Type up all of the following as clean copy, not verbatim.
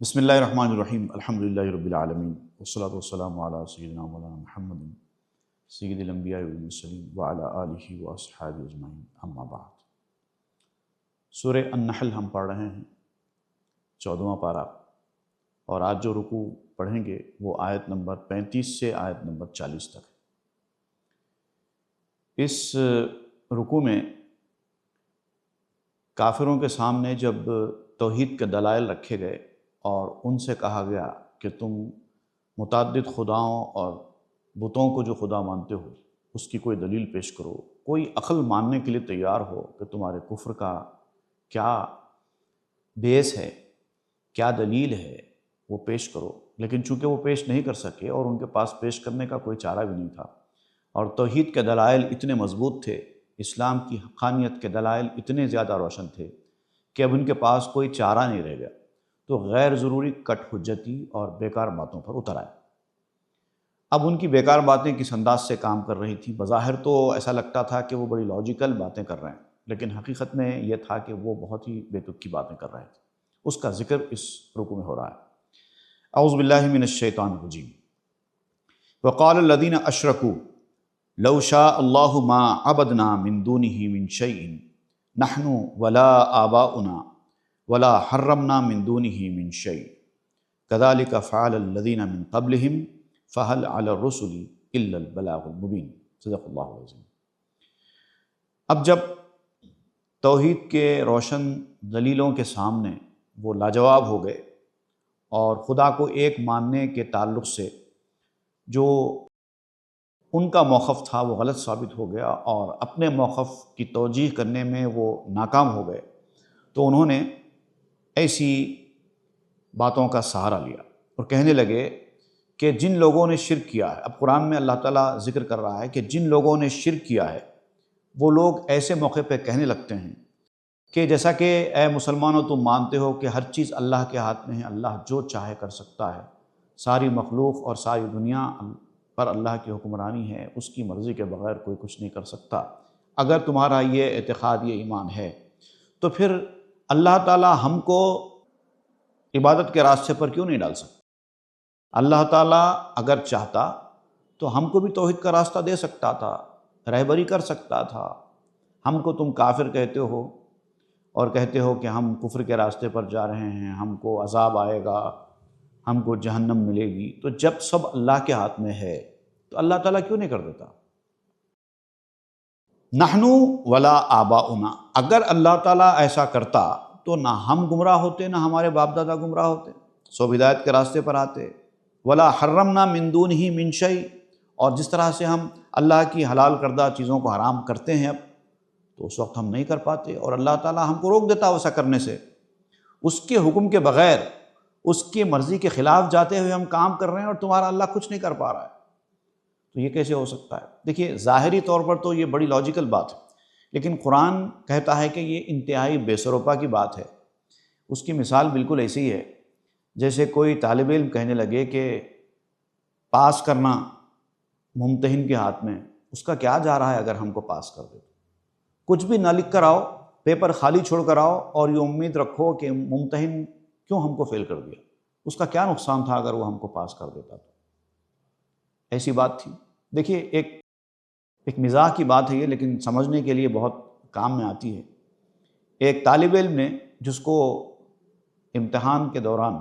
بسم اللہ الرحمن الرحیم الحمدللہ رب العالمین والصلاة والسلام علی سیدنا مولانا محمد سید الانبیاء والمرسلین وعلی آلہ واصحابہ اجمعین اما بعد۔ سورہ النحل ہم پڑھ رہے ہیں 14واں پارہ، اور آج جو رکوع پڑھیں گے وہ آیت نمبر 35 سے آیت نمبر 40 تک ہے۔ اس رکوع میں کافروں کے سامنے جب توحید کے دلائل رکھے گئے اور ان سے کہا گیا کہ تم متعدد خداؤں اور بتوں کو جو خدا مانتے ہو اس کی کوئی دلیل پیش کرو، کوئی عقل ماننے کے لیے تیار ہو کہ تمہارے کفر کا کیا بیس ہے، کیا دلیل ہے، وہ پیش کرو۔ لیکن چونکہ وہ پیش نہیں کر سکے اور ان کے پاس پیش کرنے کا کوئی چارہ بھی نہیں تھا، اور توحید کے دلائل اتنے مضبوط تھے، اسلام کی حقانیت کے دلائل اتنے زیادہ روشن تھے کہ اب ان کے پاس کوئی چارہ نہیں رہ گیا، تو غیر ضروری کٹ حجتی اور بیکار باتوں پر اتر آئے۔ اب ان کی بیکار باتیں کس انداز سے کام کر رہی تھیں؟ بظاہر تو ایسا لگتا تھا کہ وہ بڑی لاجیکل باتیں کر رہے ہیں، لیکن حقیقت میں یہ تھا کہ وہ بہت ہی بے تک کی باتیں کر رہے تھے۔ اس کا ذکر اس رکوع میں ہو رہا ہے۔ اعوذ باللہ من الشیطان الرجیم۔ وقال الذین اشرکوا لو شاء اللہ ما عبدنا من دونہ من شیء نحن ولا آباؤنا ولا حرمنا من دونہ من شیء کذالک فعل الذین من قبلہم فہل علی الرسل الا البلاغ المبین۔ صدق اللہ العظیم۔ اب جب توحید کے روشن دلیلوں کے سامنے وہ لاجواب ہو گئے اور خدا کو ایک ماننے کے تعلق سے جو ان کا موقف تھا وہ غلط ثابت ہو گیا اور اپنے موقف کی توجیح کرنے میں وہ ناکام ہو گئے، تو انہوں نے ایسی باتوں کا سہارا لیا اور کہنے لگے کہ جن لوگوں نے شرک کیا ہے، اب قرآن میں اللہ تعالیٰ ذکر کر رہا ہے کہ جن لوگوں نے شرک کیا ہے وہ لوگ ایسے موقع پہ کہنے لگتے ہیں کہ جیسا کہ اے مسلمانوں تم مانتے ہو کہ ہر چیز اللہ کے ہاتھ میں ہے، اللہ جو چاہے کر سکتا ہے، ساری مخلوق اور ساری دنیا پر اللہ کی حکمرانی ہے، اس کی مرضی کے بغیر کوئی کچھ نہیں کر سکتا۔ اگر تمہارا یہ اعتقاد، یہ ایمان ہے، تو پھر اللہ تعالیٰ ہم کو عبادت کے راستے پر کیوں نہیں ڈال سکتا؟ اللہ تعالیٰ اگر چاہتا تو ہم کو بھی توحید کا راستہ دے سکتا تھا، رہبری کر سکتا تھا۔ ہم کو تم کافر کہتے ہو اور کہتے ہو کہ ہم کفر کے راستے پر جا رہے ہیں، ہم کو عذاب آئے گا، ہم کو جہنم ملے گی، تو جب سب اللہ کے ہاتھ میں ہے تو اللہ تعالیٰ کیوں نہیں کر دیتا؟ نحنو ولا آباؤنا، اگر اللہ تعالیٰ ایسا کرتا تو نہ ہم گمراہ ہوتے، نہ ہمارے باپ دادا گمراہ ہوتے، سب ہدایت کے راستے پر آتے۔ ولا حرمنا من دونہ من شیء، اور جس طرح سے ہم اللہ کی حلال کردہ چیزوں کو حرام کرتے ہیں اب، تو اس وقت ہم نہیں کر پاتے اور اللہ تعالیٰ ہم کو روک دیتا ویسا کرنے سے۔ اس کے حکم کے بغیر، اس کی مرضی کے خلاف جاتے ہوئے ہم کام کر رہے ہیں اور تمہارا اللہ کچھ نہیں کر پا رہا ہے، تو یہ کیسے ہو سکتا ہے؟ دیکھیے ظاہری طور پر تو یہ بڑی لاجیکل بات ہے، لیکن قرآن کہتا ہے کہ یہ انتہائی بے سروپا کی بات ہے۔ اس کی مثال بالکل ایسی ہے جیسے کوئی طالب علم کہنے لگے کہ پاس کرنا ممتحن کے ہاتھ میں، اس کا کیا جا رہا ہے اگر ہم کو پاس کر دے؟ کچھ بھی نہ لکھ کر آؤ، پیپر خالی چھوڑ کر آؤ اور یہ امید رکھو کہ ممتحن کیوں ہم کو فیل کر دیا، اس کا کیا نقصان تھا اگر وہ ہم کو پاس کر دیتا؟ تو ایسی بات تھی۔ دیکھیے ایک مزاح کی بات ہے یہ، لیکن سمجھنے کے لیے بہت کام میں آتی ہے۔ ایک طالب علم نے جس کو امتحان کے دوران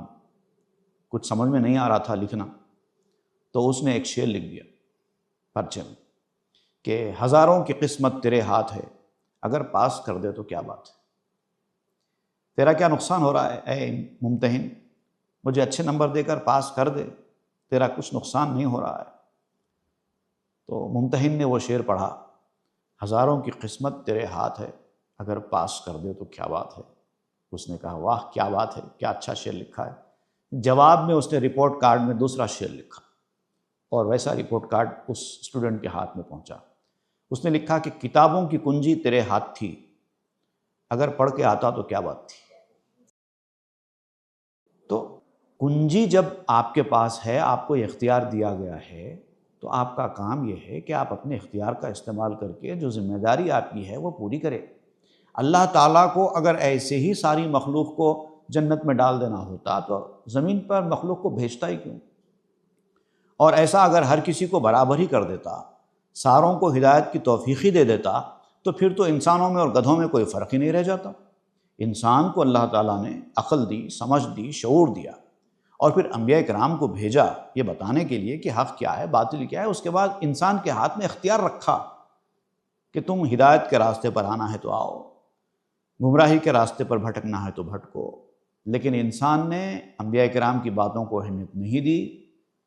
کچھ سمجھ میں نہیں آ رہا تھا لکھنا، تو اس نے ایک شعر لکھ دیا پرچے میں کہ ہزاروں کی قسمت تیرے ہاتھ ہے، اگر پاس کر دے تو کیا بات ہے؟ تیرا کیا نقصان ہو رہا ہے اے ممتحن؟ مجھے اچھے نمبر دے کر پاس کر دے، تیرا کچھ نقصان نہیں ہو رہا ہے۔ تو ممتحن نے وہ شعر پڑھا، ہزاروں کی قسمت تیرے ہاتھ ہے، اگر پاس کر دے تو کیا بات ہے؟ اس نے کہا واہ کیا بات ہے، کیا اچھا شعر لکھا ہے۔ جواب میں اس نے رپورٹ کارڈ میں دوسرا شعر لکھا، اور ویسا رپورٹ کارڈ اس اسٹوڈنٹ کے ہاتھ میں پہنچا۔ اس نے لکھا کہ کتابوں کی کنجی تیرے ہاتھ تھی، اگر پڑھ کے آتا تو کیا بات تھی؟ تو کنجی جب آپ کے پاس ہے، آپ کو اختیار دیا گیا ہے، تو آپ کا کام یہ ہے کہ آپ اپنے اختیار کا استعمال کر کے جو ذمہ داری آپ کی ہے وہ پوری کرے۔ اللہ تعالیٰ کو اگر ایسے ہی ساری مخلوق کو جنت میں ڈال دینا ہوتا تو زمین پر مخلوق کو بھیجتا ہی کیوں؟ اور ایسا اگر ہر کسی کو برابر ہی کر دیتا، ساروں کو ہدایت کی توفیق ہی دے دیتا، تو پھر تو انسانوں میں اور گدھوں میں کوئی فرق ہی نہیں رہ جاتا۔ انسان کو اللہ تعالیٰ نے عقل دی، سمجھ دی، شعور دیا، اور پھر انبیاء کرام کو بھیجا یہ بتانے کے لیے کہ حق کیا ہے، باطل کیا ہے۔ اس کے بعد انسان کے ہاتھ میں اختیار رکھا کہ تم ہدایت کے راستے پر آنا ہے تو آؤ، گمراہی کے راستے پر بھٹکنا ہے تو بھٹکو۔ لیکن انسان نے انبیاء کرام کی باتوں کو اہمیت نہیں دی،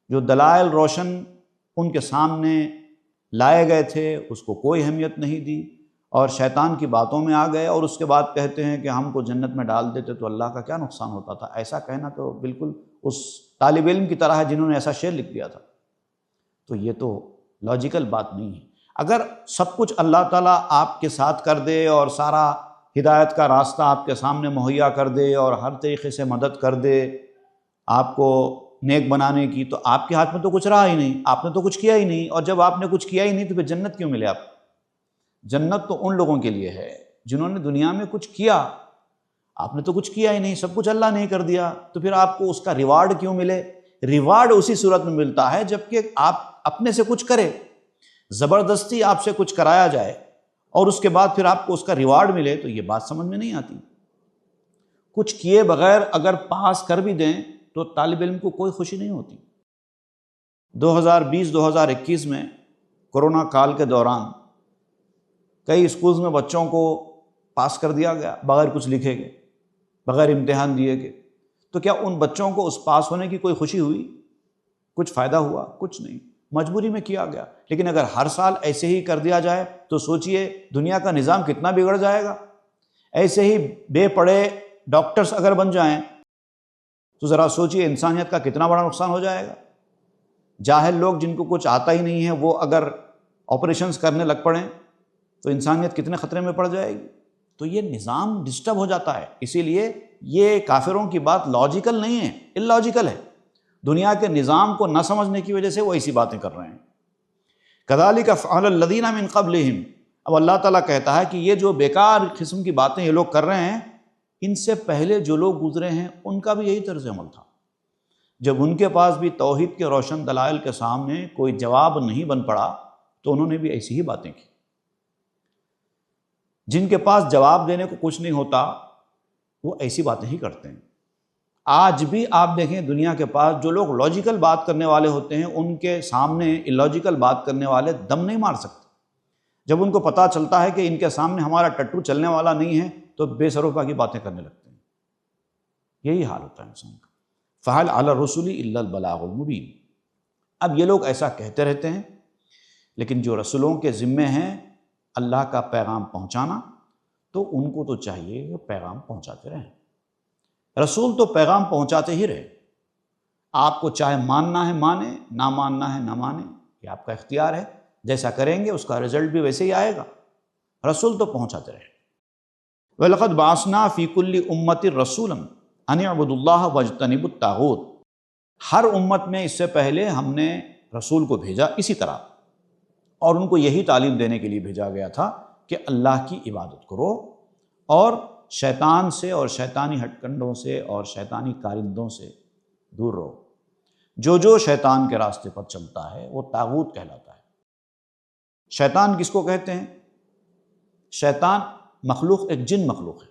جو دلائل روشن ان کے سامنے لائے گئے تھے اس کو کوئی اہمیت نہیں دی، اور شیطان کی باتوں میں آ گئے، اور اس کے بعد کہتے ہیں کہ ہم کو جنت میں ڈال دیتے تو اللہ کا کیا نقصان ہوتا تھا۔ ایسا کہنا تو بالکل اس طالب علم کی طرح ہے جنہوں نے ایسا شعر لکھ دیا تھا۔ تو یہ تو لاجیکل بات نہیں ہے۔ اگر سب کچھ اللہ تعالیٰ آپ کے ساتھ کر دے اور سارا ہدایت کا راستہ آپ کے سامنے مہیا کر دے اور ہر طریقے سے مدد کر دے آپ کو نیک بنانے کی، تو آپ کے ہاتھ میں تو کچھ رہا ہی نہیں، آپ نے تو کچھ کیا ہی نہیں، اور جب آپ نے کچھ کیا ہی نہیں تو پھر جنت کیوں ملے آپ کو؟ جنت تو ان لوگوں کے لیے ہے جنہوں نے دنیا میں کچھ کیا، آپ نے تو کچھ کیا ہی نہیں، سب کچھ اللہ نے کر دیا، تو پھر آپ کو اس کا ریوارڈ کیوں ملے؟ ریوارڈ اسی صورت میں ملتا ہے جبکہ آپ اپنے سے کچھ کرے، زبردستی آپ سے کچھ کرایا جائے اور اس کے بعد پھر آپ کو اس کا ریوارڈ ملے، تو یہ بات سمجھ میں نہیں آتی۔ کچھ کیے بغیر اگر پاس کر بھی دیں تو طالب علم کو کوئی خوشی نہیں ہوتی۔ 2020-2021 میں کورونا کال کے دوران کئی اسکولز میں بچوں کو پاس کر دیا گیا بغیر کچھ لکھے گئے، بغیر امتحان دیے گئے۔ تو کیا ان بچوں کو اس پاس ہونے کی کوئی خوشی ہوئی؟ کچھ فائدہ ہوا؟ کچھ نہیں، مجبوری میں کیا گیا۔ لیکن اگر ہر سال ایسے ہی کر دیا جائے تو سوچئے دنیا کا نظام کتنا بگڑ جائے گا۔ ایسے ہی بے پڑھے ڈاکٹرز اگر بن جائیں تو ذرا سوچئے انسانیت کا کتنا بڑا نقصان ہو جائے گا۔ جاہل لوگ جن کو کچھ آتا ہی نہیں ہے وہ اگر آپریشنز کرنے لگ پڑیں تو انسانیت کتنے خطرے میں پڑ جائے گی۔ تو یہ نظام ڈسٹرب ہو جاتا ہے۔ اسی لیے یہ کافروں کی بات لاجیکل نہیں ہے، اللاجیکل ہے۔ دنیا کے نظام کو نہ سمجھنے کی وجہ سے وہ ایسی باتیں کر رہے ہیں۔ کذالک فعل الذین من قبلہم، اب اللہ تعالیٰ کہتا ہے کہ یہ جو بیکار قسم کی باتیں یہ لوگ کر رہے ہیں، ان سے پہلے جو لوگ گزرے ہیں ان کا بھی یہی طرز عمل تھا۔ جب ان کے پاس بھی توحید کے روشن دلائل کے سامنے کوئی جواب نہیں بن پڑا تو انہوں نے بھی ایسی ہی باتیں کی۔ جن کے پاس جواب دینے کو کچھ نہیں ہوتا وہ ایسی باتیں ہی کرتے ہیں۔ آج بھی آپ دیکھیں دنیا کے پاس جو لوگ لاجیکل بات کرنے والے ہوتے ہیں ان کے سامنے اللاجیکل بات کرنے والے دم نہیں مار سکتے۔ جب ان کو پتہ چلتا ہے کہ ان کے سامنے ہمارا ٹٹو چلنے والا نہیں ہے تو بے سروپا کی باتیں کرنے لگتے ہیں۔ یہی حال ہوتا ہے انسان کا۔ فَهَلْ عَلَى الرُّسُلِ إِلَّا الْبَلَاغُ الْمُبِينُ۔ اب یہ لوگ ایسا کہتے رہتے ہیں، لیکن جو رسولوں کے ذمے ہیں اللہ کا پیغام پہنچانا، تو ان کو تو چاہیے کہ پیغام پہنچاتے رہیں۔ رسول تو پیغام پہنچاتے ہی رہے، آپ کو چاہے ماننا ہے مانے، نہ ماننا ہے نہ مانے، یہ آپ کا اختیار ہے۔ جیسا کریں گے اس کا رزلٹ بھی ویسے ہی آئے گا۔ رسول تو پہنچاتے رہے۔ وَلَقَدْ بَعَثْنَا فِي كُلِّ أُمَّةٍ رَسُولًا أَنِ اعْبُدُوا اللَّهَ وَاجْتَنِبُوا الطَّاغُوتَ۔ ہر امت میں اس سے پہلے ہم نے رسول کو بھیجا اسی طرح، اور ان کو یہی تعلیم دینے کے لیے بھیجا گیا تھا کہ اللہ کی عبادت کرو اور شیطان سے اور شیطانی ہٹ کنڈوں سے اور شیطانی کارندوں سے دور رہو۔ جو شیطان کے راستے پر چلتا ہے وہ طاغوت کہلاتا ہے۔ شیطان کس کو کہتے ہیں؟ شیطان مخلوق ایک جن مخلوق ہے۔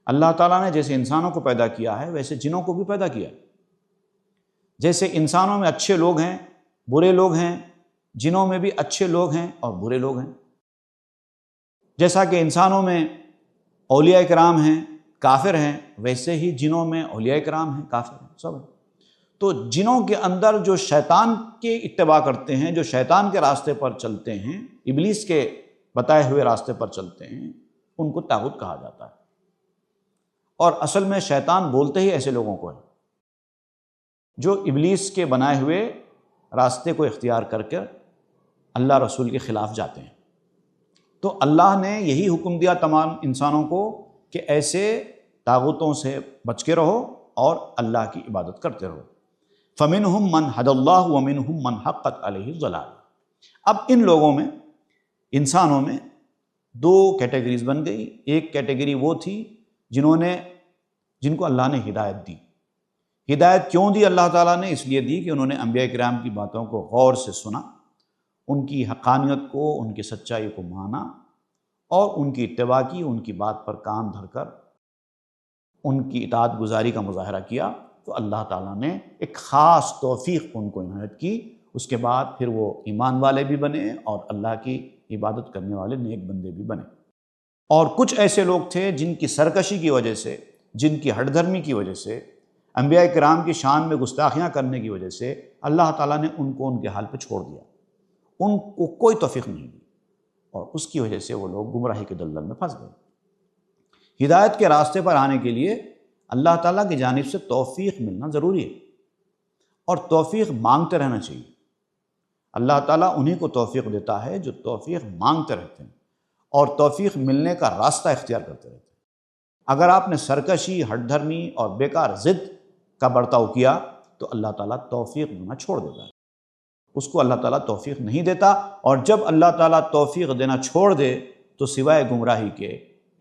اللہ تعالیٰ نے جیسے انسانوں کو پیدا کیا ہے ویسے جنوں کو بھی پیدا کیا ہے۔ جیسے انسانوں میں اچھے لوگ ہیں، برے لوگ ہیں، جنوں میں بھی اچھے لوگ ہیں اور برے لوگ ہیں۔ جیسا کہ انسانوں میں اولیاء کرام ہیں، کافر ہیں، ویسے ہی جنوں میں اولیاء کرام ہیں، کافر ہیں، سب ہیں۔ تو جنوں کے اندر جو شیطان کے اتباع کرتے ہیں، جو شیطان کے راستے پر چلتے ہیں، ابلیس کے بتائے ہوئے راستے پر چلتے ہیں، ان کو طاغوت کہا جاتا ہے۔ اور اصل میں شیطان بولتے ہی ایسے لوگوں کو ہے جو ابلیس کے بنائے ہوئے راستے کو اختیار کر کے اللہ رسول کے خلاف جاتے ہیں۔ تو اللہ نے یہی حکم دیا تمام انسانوں کو کہ ایسے طاغوتوں سے بچ کے رہو اور اللہ کی عبادت کرتے رہو۔ فَمِنْهُمْ مَنْ هَدَى اللَّهُ وَمِنْهُمْ مَنْ حَقَّتْ عَلَيْهِ الضَّلَالَةُ۔ اب ان لوگوں میں، انسانوں میں دو کیٹیگریز بن گئی۔ ایک کیٹیگری وہ تھی جنہوں نے جن کو اللہ نے ہدایت دی۔ ہدایت کیوں دی اللہ تعالیٰ نے؟ اس لیے دی کہ انہوں نے انبیاء کرام کی باتوں کو غور سے سنا، ان کی حقانیت کو، ان کی سچائی کو مانا اور ان کی اتباع کی، ان کی بات پر کان دھر کر ان کی اطاعت گزاری کا مظاہرہ کیا، تو اللہ تعالیٰ نے ایک خاص توفیق ان کو عنایت کی۔ اس کے بعد پھر وہ ایمان والے بھی بنے اور اللہ کی عبادت کرنے والے نیک بندے بھی بنے۔ اور کچھ ایسے لوگ تھے جن کی سرکشی کی وجہ سے، جن کی ہٹ دھرمی کی وجہ سے، انبیاء کرام کی شان میں گستاخیاں کرنے کی وجہ سے اللہ تعالیٰ نے ان کو ان کے حال پہ چھوڑ دیا، ان کو کوئی توفیق نہیں دی، اور اس کی وجہ سے وہ لوگ گمراہی کے دلدل میں پھنس گئے۔ ہدایت کے راستے پر آنے کے لیے اللہ تعالیٰ کی جانب سے توفیق ملنا ضروری ہے، اور توفیق مانگتے رہنا چاہیے۔ اللہ تعالیٰ انہی کو توفیق دیتا ہے جو توفیق مانگتے رہتے ہیں اور توفیق ملنے کا راستہ اختیار کرتے رہتے ہیں۔ اگر آپ نے سرکشی، ہٹ دھرمی اور بیکار ضد کا برتاؤ کیا تو اللہ تعالیٰ توفیق دینا چھوڑ دیتا ہے، اس کو اللہ تعالیٰ توفیق نہیں دیتا۔ اور جب اللہ تعالیٰ توفیق دینا چھوڑ دے تو سوائے گمراہی کے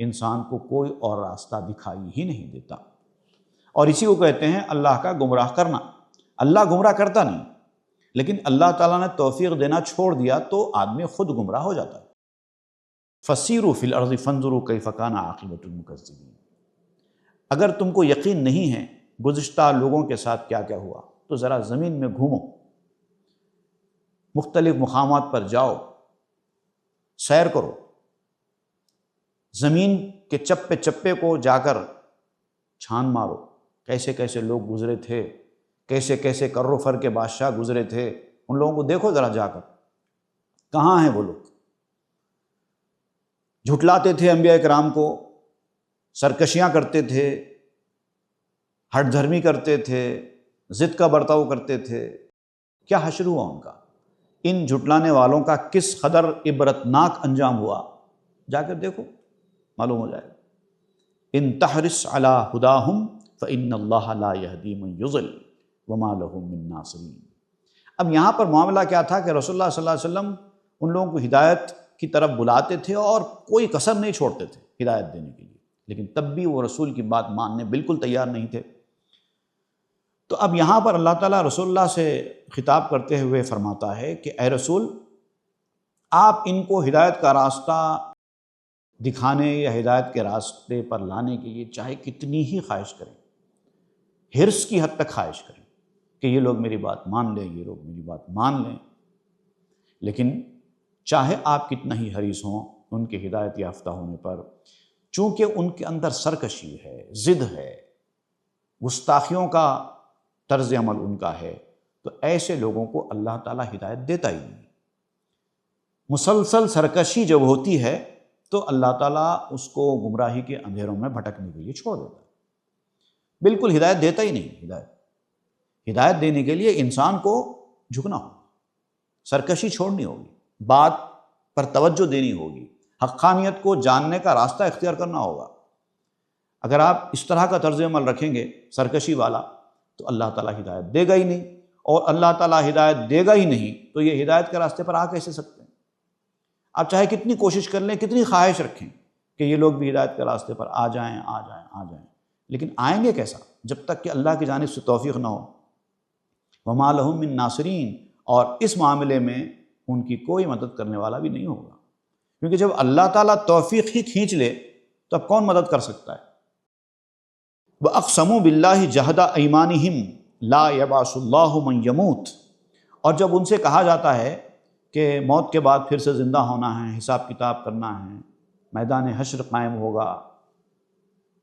انسان کو کوئی اور راستہ دکھائی ہی نہیں دیتا، اور اسی کو کہتے ہیں اللہ کا گمراہ کرنا۔ اللہ گمراہ کرتا نہیں، لیکن اللہ تعالیٰ نے توفیق دینا چھوڑ دیا تو آدمی خود گمراہ ہو جاتا ہے۔ فَسِیرُوا فِی الْأَرْضِ فَانظُرُوا کَیْفَ کَانَ عَاقِبَةُ الْمُکَذِّبِینَ۔ اگر تم کو یقین نہیں ہے گزشتہ لوگوں کے ساتھ کیا کیا ہوا تو ذرا زمین میں گھومو، مختلف مقامات پر جاؤ، سیر کرو، زمین کے چپے چپے کو جا کر چھان مارو، کیسے کیسے لوگ گزرے تھے، کیسے کیسے کر و فر کے بادشاہ گزرے تھے، ان لوگوں کو دیکھو ذرا جا کر، کہاں ہیں وہ لوگ؟ جھٹلاتے تھے انبیاء کرام کو، سرکشیاں کرتے تھے، ہٹ دھرمی کرتے تھے، ضد کا برتاؤ کرتے تھے، کیا حشر ہوا ان کا؟ ان جھٹلانے والوں کا کس قدر عبرتناک انجام ہوا، جا کر دیکھو، معلوم ہو جائے۔ ان تحرص علی ہداہم فإن اللہ لا یہدی من یضل وما لہم من ناصرین۔ اب یہاں پر معاملہ کیا تھا کہ رسول اللہ صلی اللہ علیہ وسلم ان لوگوں کو ہدایت کی طرف بلاتے تھے اور کوئی کسر نہیں چھوڑتے تھے ہدایت دینے کے لیے، لیکن تب بھی وہ رسول کی بات ماننے بالکل تیار نہیں تھے۔ تو اب یہاں پر اللہ تعالیٰ رسول اللہ سے خطاب کرتے ہوئے فرماتا ہے کہ اے رسول، آپ ان کو ہدایت کا راستہ دکھانے یا ہدایت کے راستے پر لانے کے لیے چاہے کتنی ہی خواہش کریں، حرص کی حد تک خواہش کریں کہ یہ لوگ میری بات مان لیں، یہ لوگ میری بات مان لیں، لیکن چاہے آپ کتنا ہی حریص ہوں ان کے ہدایت یافتہ ہونے پر، چونکہ ان کے اندر سرکشی ہے، ضد ہے، گستاخیوں کا طرز عمل ان کا ہے، تو ایسے لوگوں کو اللہ تعالیٰ ہدایت دیتا ہی نہیں۔ مسلسل سرکشی جب ہوتی ہے تو اللہ تعالیٰ اس کو گمراہی کے اندھیروں میں بھٹکنے کے لیے چھوڑ دیتا ہے، بالکل ہدایت دیتا ہی نہیں۔ ہدایت دینے کے لیے انسان کو جھکنا ہوگا، سرکشی چھوڑنی ہوگی، بات پر توجہ دینی ہوگی، حقانیت کو جاننے کا راستہ اختیار کرنا ہوگا۔ اگر آپ اس طرح کا طرز عمل رکھیں گے سرکشی والا تو اللہ تعالیٰ ہدایت دے گا ہی نہیں، اور اللہ تعالیٰ ہدایت دے گا ہی نہیں تو یہ ہدایت کے راستے پر آ کیسے سکتے ہیں؟ آپ چاہے کتنی کوشش کر لیں، کتنی خواہش رکھیں کہ یہ لوگ بھی ہدایت کے راستے پر آ جائیں آ جائیں آ جائیں، لیکن آئیں گے کیسا جب تک کہ اللہ کی جانب سے توفیق نہ ہو۔ وما لہم من ناصرین، اور اس معاملے میں ان کی کوئی مدد کرنے والا بھی نہیں ہوگا، کیونکہ جب اللہ تعالیٰ توفیق ہی کھینچ لے تو اب کون مدد کر سکتا ہے؟ وَأَقْسَمُوا بِاللَّهِ جَهْدَ أَيْمَانِهِمْ لَا يَبْعَثُ اللَّهُ مَن يَمُوتُ، اور جب ان سے کہا جاتا ہے کہ موت کے بعد پھر سے زندہ ہونا ہے، حساب کتاب کرنا ہے، میدان حشر قائم ہوگا،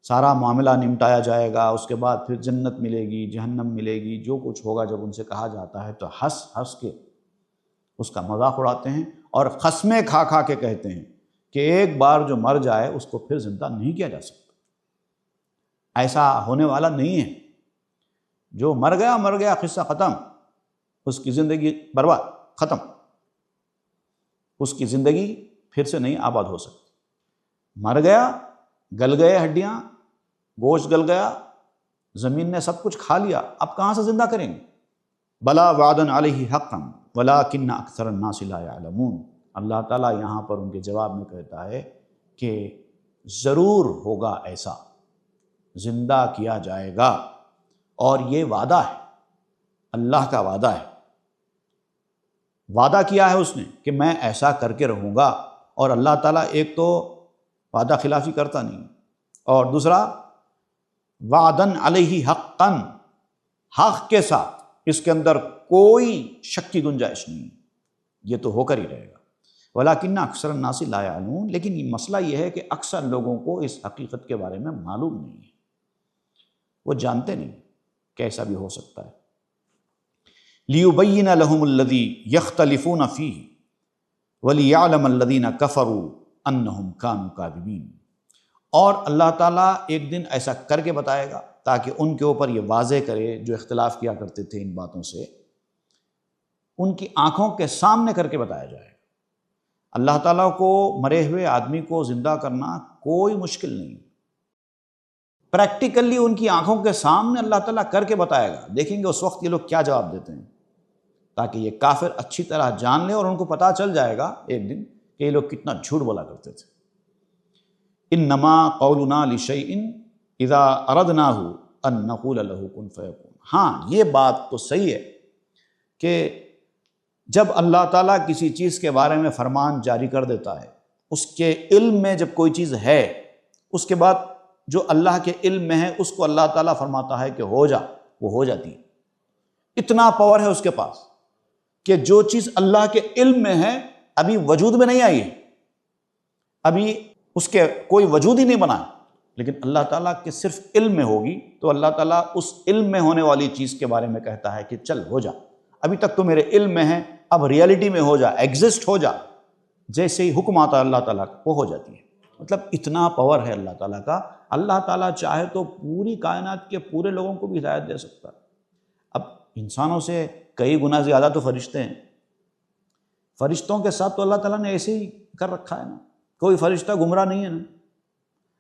سارا معاملہ نمٹایا جائے گا، اس کے بعد پھر جنت ملے گی، جہنم ملے گی، جو کچھ ہوگا، جب ان سے کہا جاتا ہے تو ہنس ہنس کے اس کا مذاق اڑاتے ہیں اور قسمیں کھا کھا کے کہتے ہیں کہ ایک بار جو مر جائے اس کو پھر زندہ نہیں کیا جا سکتا، ایسا ہونے والا نہیں ہے، جو مر گیا قصہ ختم، اس کی زندگی برباد، ختم، اس کی زندگی پھر سے نہیں آباد ہو سکتی۔ مر گیا، گل گئے ہڈیاں، گوشت گل گیا، زمین نے سب کچھ کھا لیا، اب کہاں سے زندہ کریں گے؟ بلا وعدن علیہ حقا ولکن اکثر الناس لا یعلمون۔ اللہ تعالیٰ یہاں پر ان کے جواب میں کہتا ہے کہ ضرور ہوگا ایسا، زندہ کیا جائے گا، اور یہ وعدہ ہے، اللہ کا وعدہ ہے۔ وعدہ کیا ہے اس نے کہ میں ایسا کر کے رہوں گا، اور اللہ تعالیٰ ایک تو وعدہ خلافی کرتا نہیں، اور دوسرا وعدن علیہ حقاً، حق کے ساتھ، اس کے اندر کوئی شک کی گنجائش نہیں، یہ تو ہو کر ہی رہے گا۔ ولیکن اکثر الناس لا یعلمون، لیکن یہ مسئلہ یہ ہے کہ اکثر لوگوں کو اس حقیقت کے بارے میں معلوم نہیں ہے، وہ جانتے نہیں کہ ایسا بھی ہو سکتا ہے۔ لِيُبَيِّنَ لَهُمُ الَّذِي يَخْتَلِفُونَ فِيهِ وَلِيَعْلَمَ الَّذِينَ كَفَرُوا أَنَّهُمْ كَانُوا كَاذِبِينَ، اور اللہ تعالیٰ ایک دن ایسا کر کے بتائے گا تاکہ ان کے اوپر یہ واضح کرے جو اختلاف کیا کرتے تھے ان باتوں سے، ان کی آنکھوں کے سامنے کر کے بتایا جائے گا۔ اللہ تعالیٰ کو مرے ہوئے آدمی کو زندہ کرنا کوئی مشکل نہیں، پریکٹیکلی ان کی آنکھوں کے سامنے اللہ تعالیٰ کر کے بتائے گا۔ دیکھیں گے اس وقت یہ لوگ کیا جواب دیتے ہیں، تاکہ یہ کافر اچھی طرح جان لیں، اور ان کو پتہ چل جائے گا ایک دن کہ یہ لوگ کتنا جھوٹ بولا کرتے تھے۔ انما قولنا لشیء اذا اردناہ ان نقول له کن فیکون، ہاں یہ بات تو صحیح ہے کہ جب اللہ تعالیٰ کسی چیز کے بارے میں فرمان جاری کر دیتا ہے، اس کے علم میں جب کوئی چیز ہے، اس کے بعد جو اللہ کے علم میں ہے اس کو اللہ تعالیٰ فرماتا ہے کہ ہو جا، وہ ہو جاتی ہے۔ اتنا پاور ہے اس کے پاس کہ جو چیز اللہ کے علم میں ہے ابھی وجود میں نہیں آئی ہے، ابھی اس کے کوئی وجود ہی نہیں بنا، لیکن اللہ تعالیٰ کے صرف علم میں ہوگی تو اللہ تعالیٰ اس علم میں ہونے والی چیز کے بارے میں کہتا ہے کہ چل ہو جا، ابھی تک تو میرے علم میں ہے، اب ریئلٹی میں ہو جا، ایگزسٹ ہو جا، جیسے ہی حکم آتا ہے اللہ تعالیٰ کا وہ ہو جاتی ہے۔ مطلب اتنا پاور ہے اللہ تعالیٰ کا، اللہ تعالیٰ چاہے تو پوری کائنات کے پورے لوگوں کو بھی ہدایت دے سکتا ہے۔ اب انسانوں سے کئی گنا زیادہ تو فرشتے ہیں، فرشتوں کے ساتھ تو اللہ تعالیٰ نے ایسے ہی کر رکھا ہے نا، کوئی فرشتہ گمراہ نہیں ہے نا،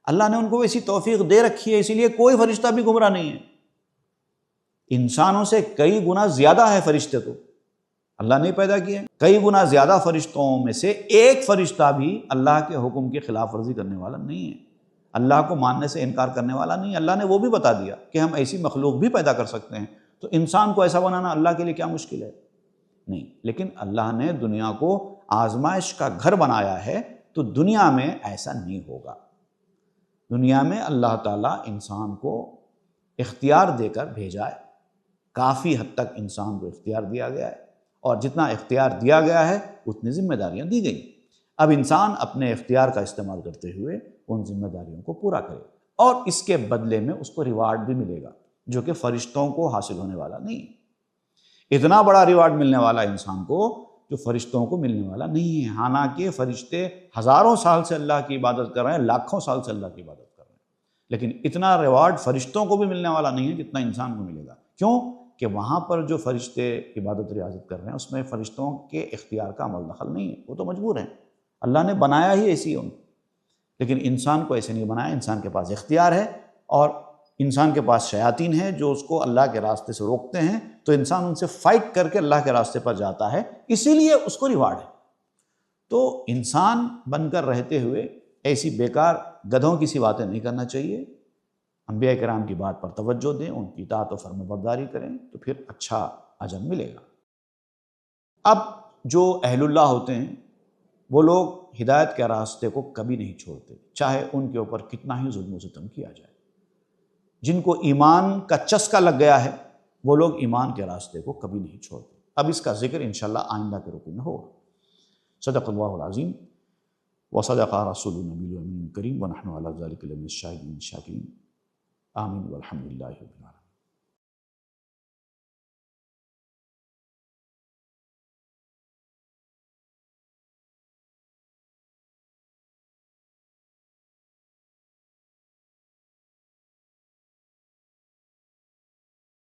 اللہ نے ان کو ایسی توفیق دے رکھی ہے، اسی لیے کوئی فرشتہ بھی گمراہ نہیں ہے۔ انسانوں سے کئی گنا زیادہ ہے فرشتے، تو اللہ نے پیدا کیے کئی گنا زیادہ فرشتوں میں سے ایک فرشتہ بھی اللہ کے حکم کی خلاف ورزی کرنے والا نہیں ہے، اللہ کو ماننے سے انکار کرنے والا نہیں ہے۔ اللہ نے وہ بھی بتا دیا کہ ہم ایسی مخلوق بھی پیدا کر سکتے ہیں، تو انسان کو ایسا بنانا اللہ کے لیے کیا مشکل ہے؟ نہیں، لیکن اللہ نے دنیا کو آزمائش کا گھر بنایا ہے، تو دنیا میں ایسا نہیں ہوگا۔ دنیا میں اللہ تعالیٰ انسان کو اختیار دے کر بھیجا ہے، کافی حد تک انسان کو اختیار دیا گیا ہے، اور جتنا اختیار دیا گیا ہے اتنی ذمہ داریاں دی گئیں۔ اب انسان اپنے اختیار کا استعمال کرتے ہوئے ان ذمہ داریوں کو پورا کرے، اور اس کے بدلے میں اس کو ریوارڈ بھی ملے گا، جو کہ فرشتوں کو حاصل ہونے والا نہیں ہے۔ اتنا بڑا ریوارڈ ملنے والا انسان کو جو فرشتوں کو ملنے والا نہیں ہے، حالانکہ فرشتے ہزاروں سال سے اللہ کی عبادت کر رہے ہیں، لاکھوں سال سے اللہ کی عبادت کر رہے ہیں، لیکن اتنا ریوارڈ فرشتوں کو بھی ملنے والا نہیں ہے جتنا انسان کو ملے گا۔ کیوں؟ کہ وہاں پر جو فرشتے عبادت ریاضت کر رہے ہیں اس میں فرشتوں کے اختیار کا عمل دخل نہیں ہے، وہ تو مجبور ہیں، اللہ نے بنایا ہی ایسی ہے ان کو، لیکن انسان کو ایسے نہیں بنایا۔ انسان کے پاس اختیار ہے، اور انسان کے پاس شیاطین ہیں جو اس کو اللہ کے راستے سے روکتے ہیں، تو انسان ان سے فائٹ کر کے اللہ کے راستے پر جاتا ہے، اسی لیے اس کو ریوارڈ ہے۔ تو انسان بن کر رہتے ہوئے ایسی بیکار گدھوں کی سی باتیں نہیں کرنا چاہیے، انبیاء کرام کی بات پر توجہ دیں، ان کی اطاعت و فرم برداری کریں، تو پھر اچھا اجر ملے گا۔ اب جو اہل اللہ ہوتے ہیں وہ لوگ ہدایت کے راستے کو کبھی نہیں چھوڑتے، چاہے ان کے اوپر کتنا ہی ظلم و ستم کیا جائے۔ جن کو ایمان کا چسکا لگ گیا ہے وہ لوگ ایمان کے راستے کو کبھی نہیں چھوڑتے۔ اب اس کا ذکر انشاءاللہ آئندہ کے رکوع میں ہوگا۔ صدق اللہ العظیم وصدق رسول النبی الامین الکریم ونحن علی ذلک لمن الشاہدین الشاکرین، آمین والحمد للہ رب العالمین۔